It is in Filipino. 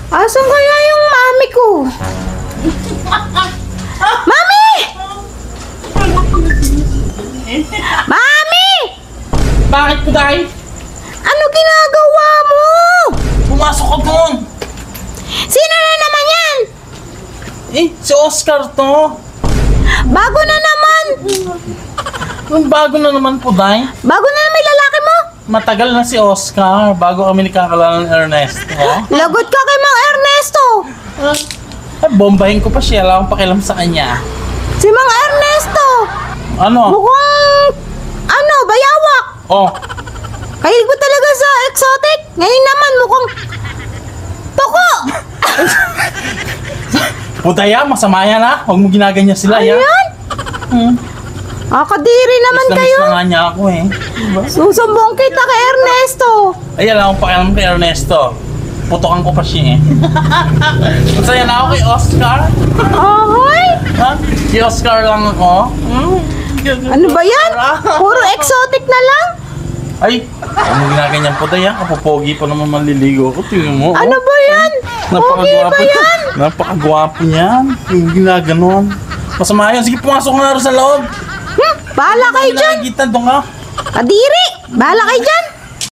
Asan kaya yung mami ko? Mami! Mami! Bakit ko dahil? Ano ginagawa mo? Pumasok ka doon! Sino na naman yan? Si Oscar to. Bago na naman! Yung bago na naman po, Day. Bago na naman yung lalaki mo? Matagal na si Oscar bago kami nagkakalala ng Ernesto. Lagot ka kay Mang Ernesto! Ay, bombahin ko pa siya. Wala akong pakialam sa kanya. Si Mang Ernesto! Ano? Mukhang... bayawak! Oh, Kahilig mo talaga sa exotic? Ngayon naman mukhang... Toko! putaya, masama yan ha. Huwag mo ginaganyan sila, ya. Ayan! Kadiri naman kayo! Miss na nga niya ako eh. Diba? Susumbong kita kay Ernesto! Ay, wala akong pakialam kay Ernesto. Putokan ko pa siya eh. Masaya na ako kay Oscar. Ahoy! Ha? Kay Oscar lang ako. Ano ba yan? Puro exotic na lang? Ay, ano ginaganyan po tayo? Kapopogi pa naman manliligo ako. Tingnan mo. Ano ba yan? Pogi ba yan? Napakagwapo niyan. Yung ginaganon. Masama yun. Sige, pumasok na rin sa loob. Bahala kayo dyan! Nakikita doon ka. Kadiri! Bahala kayo dyan!